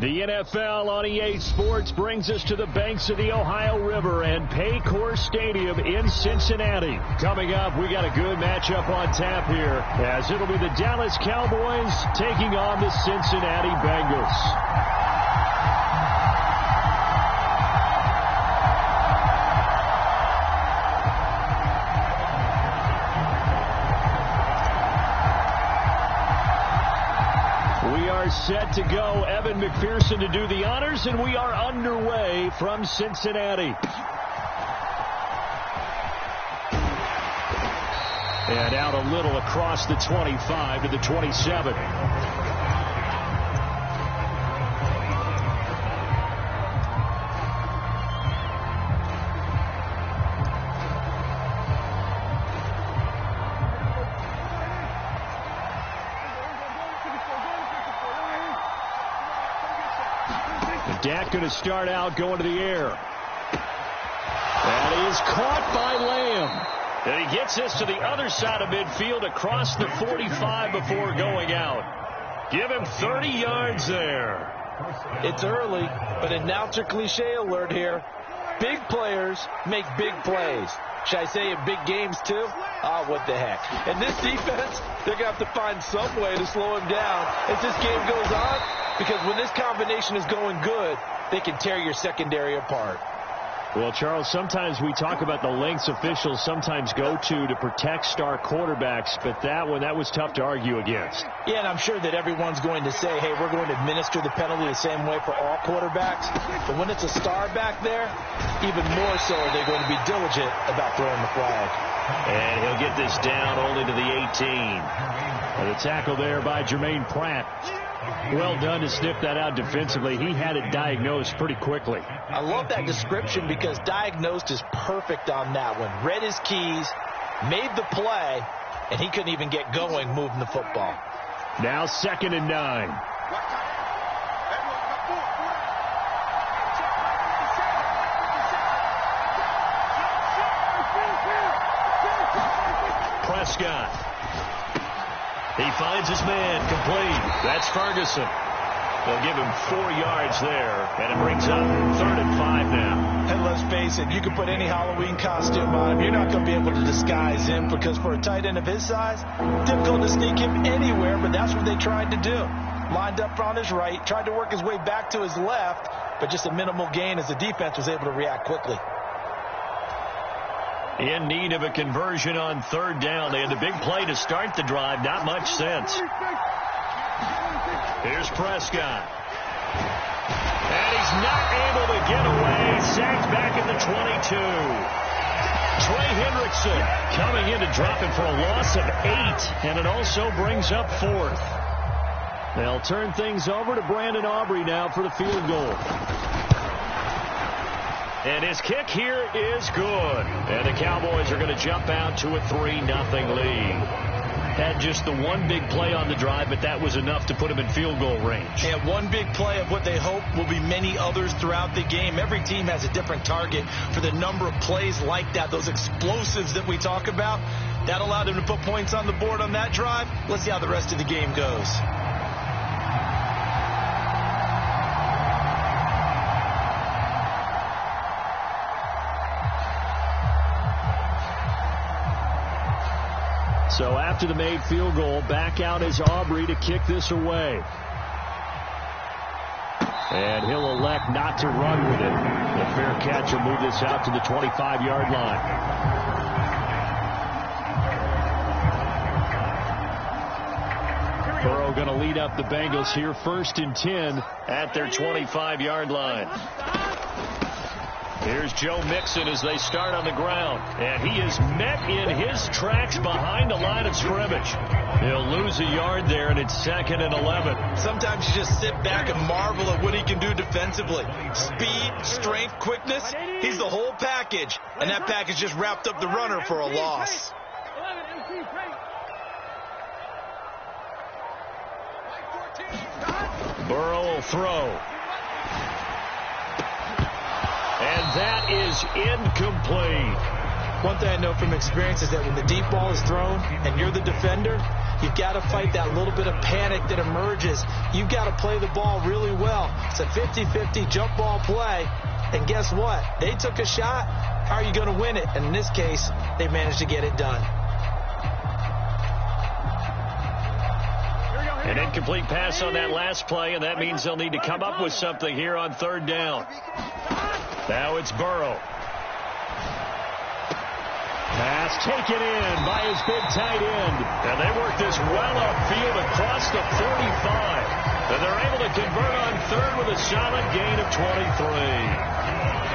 The NFL on EA Sports brings us to the banks of the Ohio River and Paycor Stadium in Cincinnati. Coming up, we got a good matchup on tap here, as it'll be the Dallas Cowboys taking on the Cincinnati Bengals. Set to go. Evan McPherson to do the honors, and we are underway from Cincinnati. And out a little across the 25 to the 27. Dak going to start out going to the air. That is caught by Lamb. And he gets us to the other side of midfield across the 45 before going out. Give him 30 yards there. It's early, but announcer cliche alert here. Big players make big plays. Should I say in big games too? Oh, what the heck. And this defense, they're going to have to find some way to slow him down as this game goes on. Because when this combination is going good, they can tear your secondary apart. Well, Charles, sometimes we talk about the lengths officials sometimes go to protect star quarterbacks, but that was tough to argue against. Yeah, and I'm sure that everyone's going to say, hey, we're going to administer the penalty the same way for all quarterbacks. But when it's a star back there, even more so are they going to be diligent about throwing the flag. And he'll get this down only to the 18. And the tackle there by Jermaine Pratt. Well done to sniff that out defensively. He had it diagnosed pretty quickly. I love that description because diagnosed is perfect on that one. Read his keys, made the play, and he couldn't even get going moving the football. Now 2nd and 9. Prescott. He finds his man complete. That's Ferguson. They'll give him 4 yards there, and it brings up 3rd and 5 now. And let's face it, you can put any Halloween costume on him. You're not going to be able to disguise him because for a tight end of his size, difficult to sneak him anywhere, but that's what they tried to do. Lined up on his right, tried to work his way back to his left, but just a minimal gain as the defense was able to react quickly. In need of a conversion on 3rd down. They had a big play to start the drive. Not much sense. Here's Prescott. And he's not able to get away. Sacked back at the 22. Trey Hendrickson coming in to drop him for a loss of 8. And it also brings up 4th. They'll turn things over to Brandon Aubrey now for the field goal. And his kick here is good. And the Cowboys are going to jump out to a 3-0 lead. Had just the one big play on the drive, but that was enough to put him in field goal range. And one big play of what they hope will be many others throughout the game. Every team has a different target for the number of plays like that, those explosives that we talk about. That allowed him to put points on the board on that drive. Let's see how the rest of the game goes. So after the made field goal, back out is Aubrey to kick this away. And he'll elect not to run with it. The fair catch will move this out to the 25-yard line. Burrow going to lead up the Bengals here, 1st and 10 at their 25-yard line. Here's Joe Mixon as they start on the ground. And he is met in his tracks behind the line of scrimmage. He'll lose a yard there, and it's 2nd and 11. Sometimes you just sit back and marvel at what he can do defensively. Speed, strength, quickness. He's the whole package. And that package just wrapped up the runner for a loss. Burrow will throw. And that is incomplete. One thing I know from experience is that when the deep ball is thrown and you're the defender, you've got to fight that little bit of panic that emerges. You've got to play the ball really well. It's a 50-50 jump ball play. And guess what? They took a shot. How are you going to win it? And in this case, they managed to get it done. An incomplete pass on that last play, and that means they'll need to come up with something here on third down. Now it's Burrow. Pass taken in by his big tight end. And they work this well upfield across the 45. And they're able to convert on third with a solid gain of 23.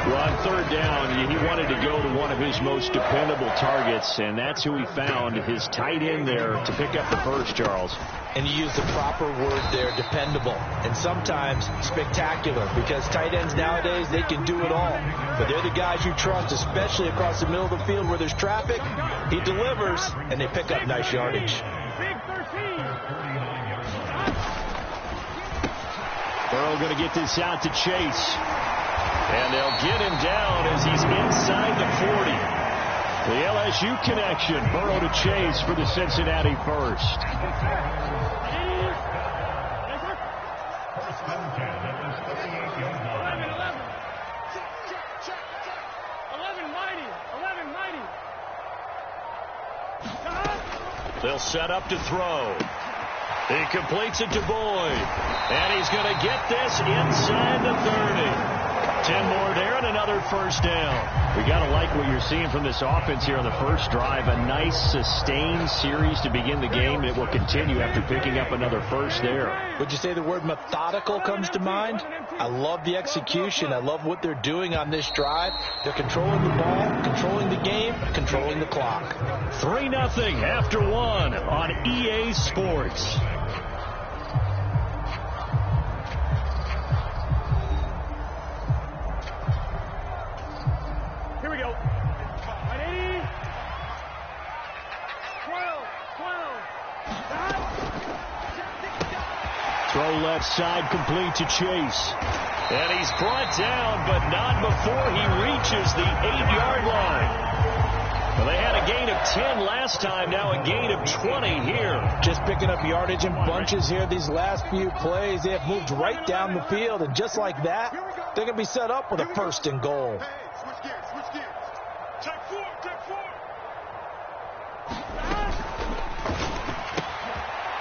Well, on third down, he wanted to go to one of his most dependable targets, and that's who he found, his tight end there, to pick up the first, Charles. And you use the proper word there, dependable, and sometimes spectacular, because tight ends nowadays, they can do it all. But they're the guys you trust, especially across the middle of the field where there's traffic. He delivers, and they pick up nice yardage. Burrow going to get this out to Chase. And they'll get him down as he's inside the 40. The LSU connection, Burrow to Chase for the Cincinnati first. They'll set up to throw. He completes it to Boyd. And he's going to get this inside the 30. 10 more there and another first down. We got to like what you're seeing from this offense here on the first drive. A nice sustained series to begin the game. It will continue after picking up another first there. Would you say the word methodical comes to mind? I love the execution. I love what they're doing on this drive. They're controlling the ball, controlling the game, controlling the clock. 3-0 after one on EA Sports. Throw left side complete to Chase. And he's brought down, but not before he reaches the 8-yard line. Well, they had a gain of 10 last time, now a gain of 20 here. Just picking up yardage in bunches here these last few plays. They have moved right down the field, and just like that, they're going to be set up with a first and goal. Switch gears. Check four.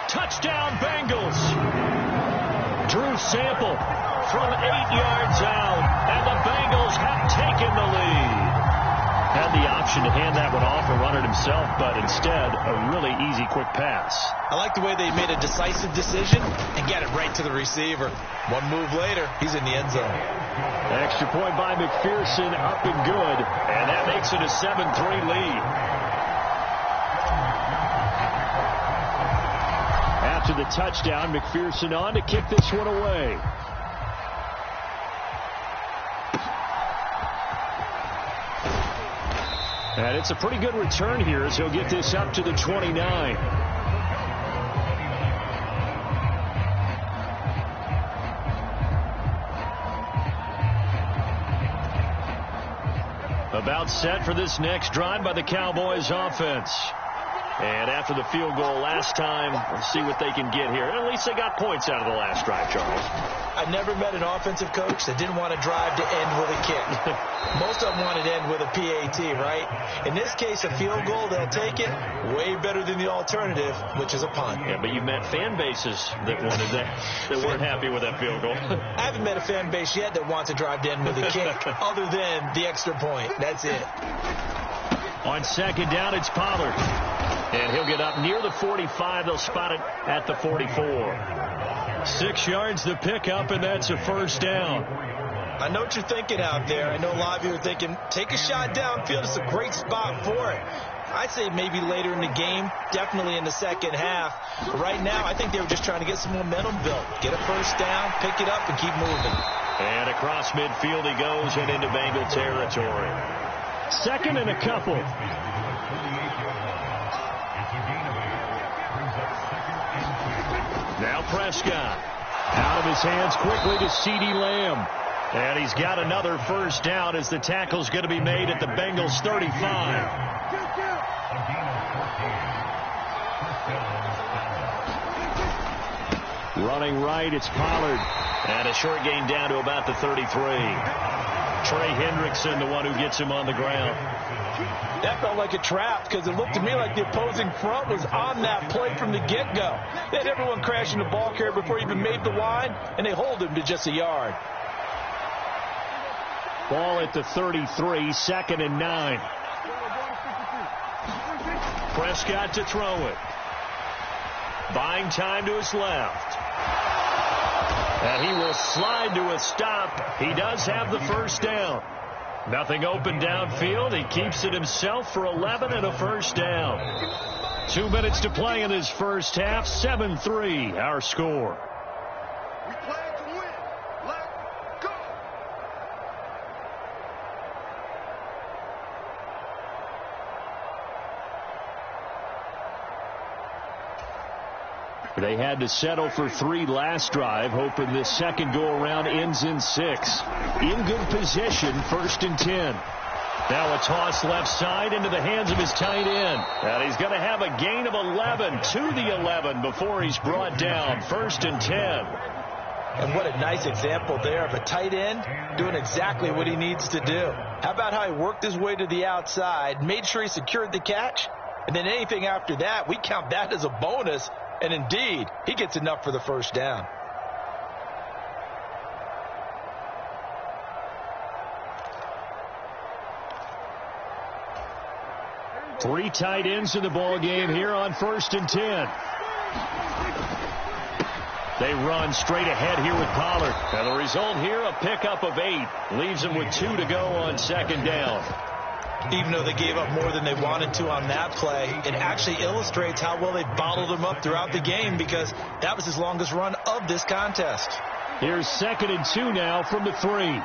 Touchdown, Bengals. Drew Sample from 8 yards out, and the Bengals have taken the lead. Had the option to hand that one off and run it himself, but instead, a really easy, quick pass. I like the way they made a decisive decision and get it right to the receiver. One move later, he's in the end zone. Extra point by McPherson, up and good, and that makes it a 7-3 lead. After the touchdown, McPherson on to kick this one away. And it's a pretty good return here as he'll get this up to the 29. About set for this next drive by the Cowboys offense. And after the field goal last time, we'll see what they can get here. And at least they got points out of the last drive, Charles. I've never met an offensive coach that didn't want to drive to end with a kick. Most of them wanted to end with a PAT, right? In this case, a field goal, they'll take it. Way better than the alternative, which is a punt. Yeah, but you've met fan bases that wanted that weren't happy with that field goal. I haven't met a fan base yet that wants to drive to end with a kick, other than the extra point. That's it. On second down, it's Pollard. And he'll get up near the 45. They'll spot it at the 44. 6 yards the pickup, and that's a first down. I know what you're thinking out there. I know a lot of you are thinking, take a shot downfield. It's a great spot for it. I'd say maybe later in the game, definitely in the second half. But right now, I think they were just trying to get some momentum built. Get a first down, pick it up, and keep moving. And across midfield he goes and into Bengal territory. Second and a couple. Now Prescott. Out of his hands quickly to CeeDee Lamb. And he's got another first down as the tackle's going to be made at the Bengals 35. Running right, it's Pollard. And a short gain down to about the 33. Trey Hendrickson, the one who gets him on the ground. That felt like a trap because it looked to me like the opposing front was on that play from the get-go. They had everyone crashing the ball carrier before he even made the line, and they hold him to just a yard. Ball at the 33, 2nd and 9. Prescott to throw it. Buying time to his left. And he will slide to a stop. He does have the first down. Nothing open downfield. He keeps it himself for 11 and a first down. 2 minutes to play in this first half. 7-3 our score. We plan to win. Let's go. They had to settle for 3 last drive, hoping this second go-around ends in 6. In good position, 1st and 10. Now a toss left side into the hands of his tight end. And he's going to have a gain of 11 to the 11 before he's brought down. 1st and 10. And what a nice example there of a tight end doing exactly what he needs to do. How about how he worked his way to the outside, made sure he secured the catch, and then anything after that, we count that as a bonus. And indeed, he gets enough for the first down. Three tight ends in the ball game here on 1st and 10. They run straight ahead here with Pollard. And the result here, a pickup of 8. Leaves them with 2 to go on 2nd down. Even though they gave up more than they wanted to on that play, it actually illustrates how well they bottled him up throughout the game because that was his longest run of this contest. Here's 2nd and 2 now from the 3.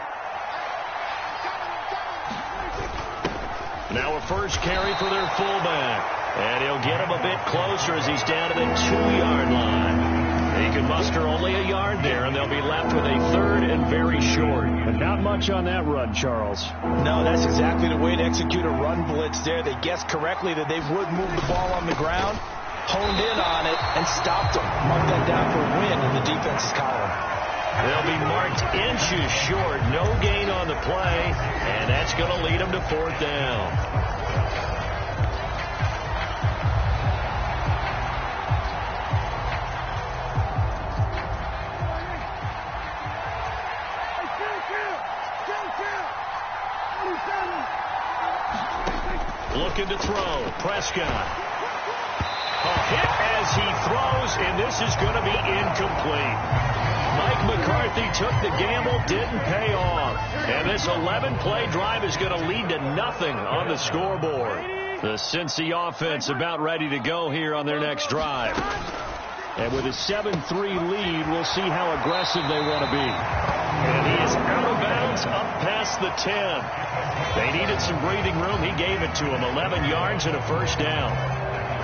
Now a first carry for their fullback. And he'll get him a bit closer as he's down to the 2-yard line. He can muster only a yard there, and they'll be left with a 3rd and very short. But not much on that run, Charles. No, that's exactly the way to execute a run blitz there. They guessed correctly that they would move the ball on the ground, honed in on it, and stopped them. Mark that down for a win in the defense's column. They'll be marked inches short. No gain on the play, and that's going to lead them to 4th down. Looking to throw. Prescott. A hit as he throws, and this is going to be incomplete. Mike McCarthy took the gamble, didn't pay off. And this 11-play drive is going to lead to nothing on the scoreboard. The Cincy offense about ready to go here on their next drive. And with a 7-3 lead, we'll see how aggressive they want to be. And he is out of bounds up past the 10. They needed some breathing room. He gave it to them. 11 yards and a first down.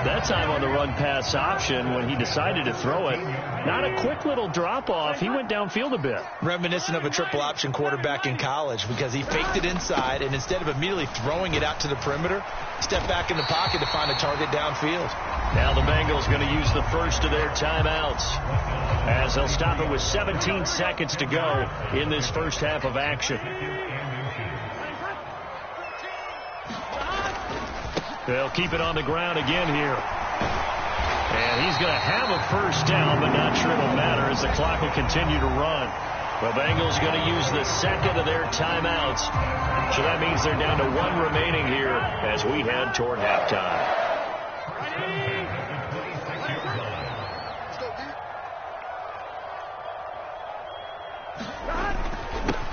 That time on the run-pass option when he decided to throw it. Not a quick little drop-off. He went downfield a bit. Reminiscent of a triple-option quarterback in college because he faked it inside, and instead of immediately throwing it out to the perimeter, stepped back in the pocket to find a target downfield. Now the Bengals going to use the first of their timeouts as they'll stop it with 17 seconds to go in this first half of action. They'll keep it on the ground again here. And he's going to have a first down, but not sure it'll matter as the clock will continue to run. The Bengals going to use the second of their timeouts. So that means they're down to 1 remaining here as we head toward halftime.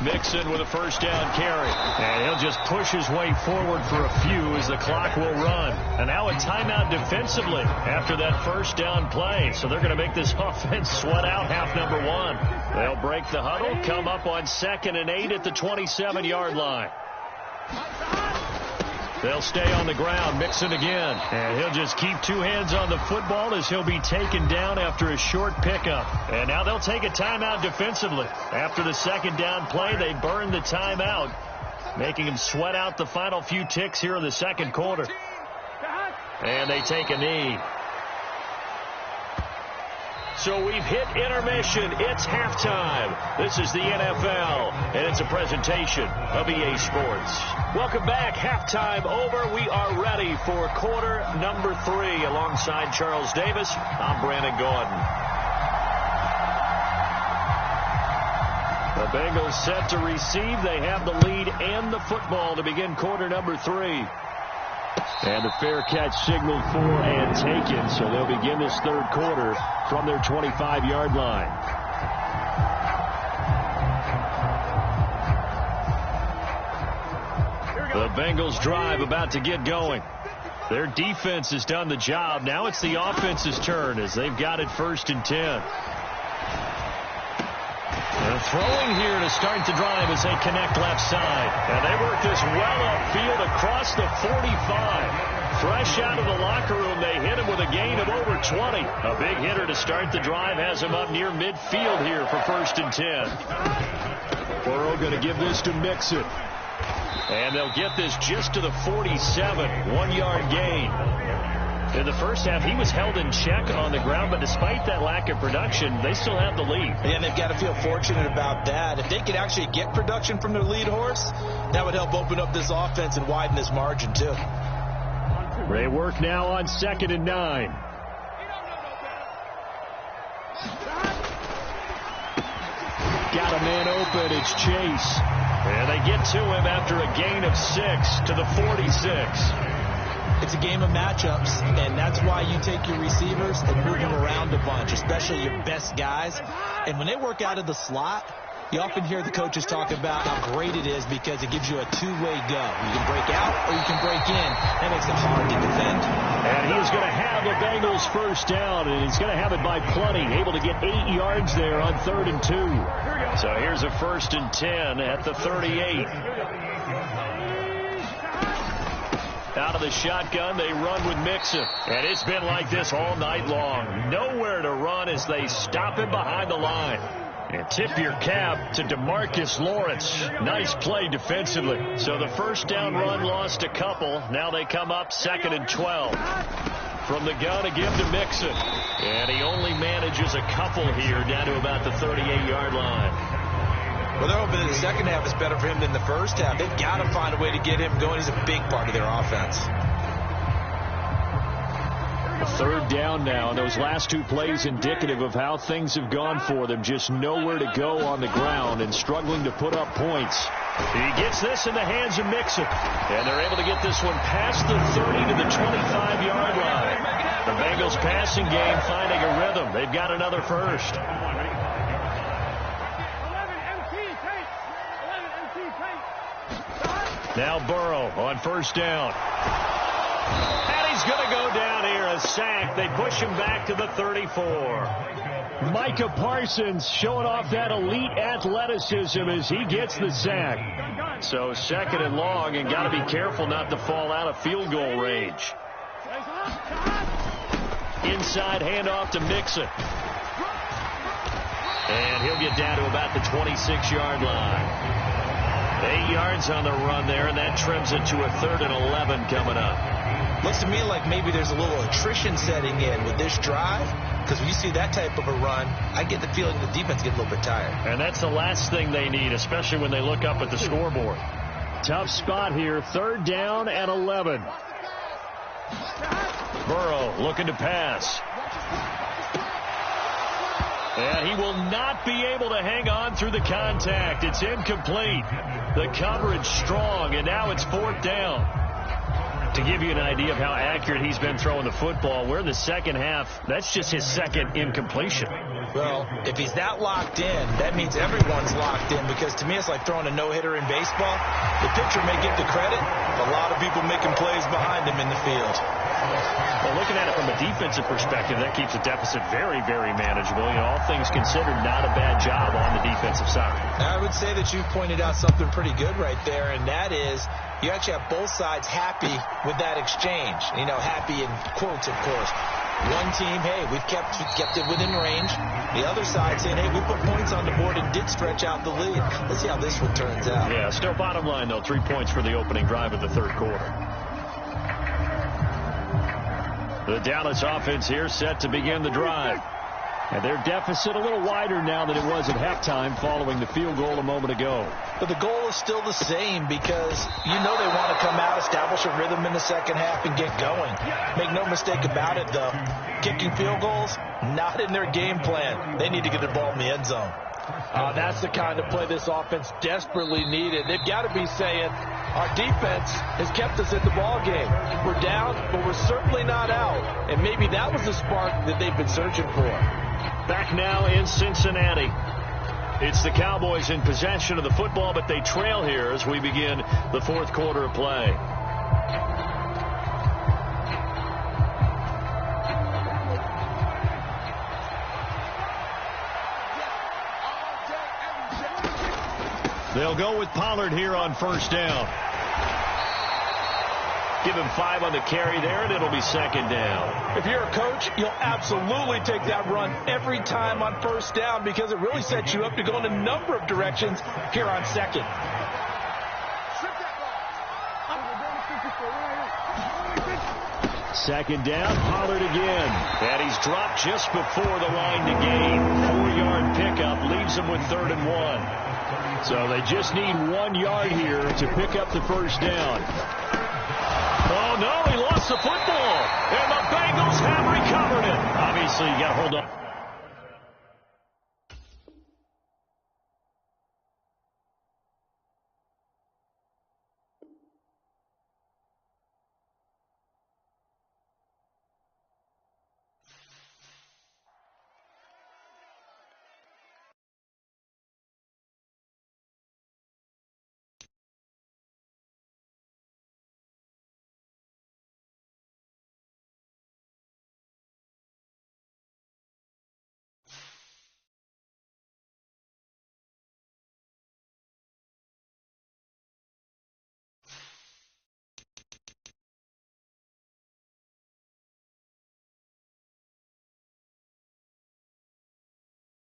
Mixon with a first down carry. And he'll just push his way forward for a few as the clock will run. And now a timeout defensively after that first down play. So they're going to make this offense sweat out half number 1. They'll break the huddle, come up on 2nd and 8 at the 27-yard line. They'll stay on the ground. Mixon again. And he'll just keep two hands on the football as he'll be taken down after a short pickup. And now they'll take a timeout defensively. After the second down play, they burn the timeout, making him sweat out the final few ticks here in the second quarter. And they take a knee. So we've hit intermission. It's halftime. This is the NFL, and it's a presentation of EA Sports. Welcome back. Halftime over. We are ready for quarter number 3. Alongside Charles Davis, I'm Brandon Gordon. The Bengals set to receive. They have the lead and the football to begin quarter number 3. And the fair catch signaled for and taken, so they'll begin this third quarter from their 25-yard line. The Bengals drive about to get going. Their defense has done the job. Now it's the offense's turn as they've got it 1st and 10. They're throwing here to start the drive as they connect left side. And they work this well upfield across the 45. Fresh out of the locker room, they hit him with a gain of over 20. A big hitter to start the drive has him up near midfield here for 1st and 10. Burrow going to give this to Mixon. And they'll get this just to the 47. 1-yard gain. In the first half, he was held in check on the ground, but despite that lack of production, they still have the lead. And they've got to feel fortunate about that. If they could actually get production from their lead horse, that would help open up this offense and widen this margin, too. They work now on 2nd and 9. Got a man open. It's Chase. And they get to him after a gain of 6 to the 46. It's a game of matchups, and that's why you take your receivers and move them around a bunch, especially your best guys. And when they work out of the slot, you often hear the coaches talk about how great it is because it gives you a two-way go. You can break out or you can break in. That makes it hard to defend. And he's going to have the Bengals 1st down, and he's going to have it by plenty. Able to get 8 yards there on 3rd and 2. So here's a 1st and 10 at the 38. Out of the shotgun, they run with Mixon. And it's been like this all night long. Nowhere to run as they stop him behind the line. And tip your cap to DeMarcus Lawrence. Nice play defensively. So the 1st down run lost a couple. Now they come up 2nd and 12. From the gun to give to Mixon. And he only manages a couple here down to about the 38-yard line. Well, they're hoping that the second half is better for him than the first half. They've got to find a way to get him going. He's a big part of their offense. 3rd down now, and those last 2 plays indicative of how things have gone for them. Just nowhere to go on the ground and struggling to put up points. He gets this in the hands of Mixon, and they're able to get this one past the 30 to the 25-yard line. The Bengals passing game finding a rhythm. They've got another 1st. Now Burrow on 1st down. And he's going to go down here, a sack. They push him back to the 34. Micah Parsons showing off that elite athleticism as he gets the sack. So 2nd and long, and got to be careful not to fall out of field goal range. Inside handoff to Mixon. And he'll get down to about the 26-yard line. 8 yards on the run there, and that trims it to a 3rd and 11 coming up. Looks to me like maybe there's a little attrition setting in with this drive, because when you see that type of a run, I get the feeling the defense gets a little bit tired. And that's the last thing they need, especially when they look up at the scoreboard. Tough spot here, 3rd down and 11. Burrow looking to pass. And he will not be able to hang on through the contact. It's incomplete. The coverage strong, and now it's 4th down. To give you an idea of how accurate he's been throwing the football, we're in the second half. That's just his 2nd incompletion. Well, if he's that locked in, that means everyone's locked in, because to me it's like throwing a no-hitter in baseball. The pitcher may get the credit, a lot of people making plays behind him in the field. Well, looking at it from a defensive perspective, that keeps the deficit very, very manageable. You know, all things considered, not a bad job on the defensive side. I would say that you've pointed out something pretty good right there, and that is you actually have both sides happy with that exchange. Happy in quotes, of course. One team, hey, we've kept it within range. The other side saying, hey, we put points on the board and did stretch out the lead. Let's see how this one turns out. Yeah, still bottom line, though. 3 points for the opening drive of the third quarter. The Dallas offense here set to begin the drive. And their deficit a little wider now than it was at halftime following the field goal a moment ago. But the goal is still the same because they want to come out, establish a rhythm in the second half, and get going. Make no mistake about it, though. Kicking field goals, not in their game plan. They need to get the ball in the end zone. That's the kind of play this offense desperately needed. They've got to be saying, our defense has kept us in the ball game. We're down, but we're certainly not out. And maybe that was the spark that they've been searching for. Back now in Cincinnati. It's the Cowboys in possession of the football, but they trail here as we begin the fourth quarter of play. They'll go with Pollard here on first down. Give him 5 on the carry there, and it'll be second down. If you're a coach, you'll absolutely take that run every time on first down because it really sets you up to go in a number of directions here on second. Second down, Pollard again. And he's dropped just before the line to gain. 4-yard pickup leaves him with 3rd and 1. So they just need 1 yard here to pick up the first down. Oh, no, he lost the football. And the Bengals have recovered it. Obviously, you got to hold up.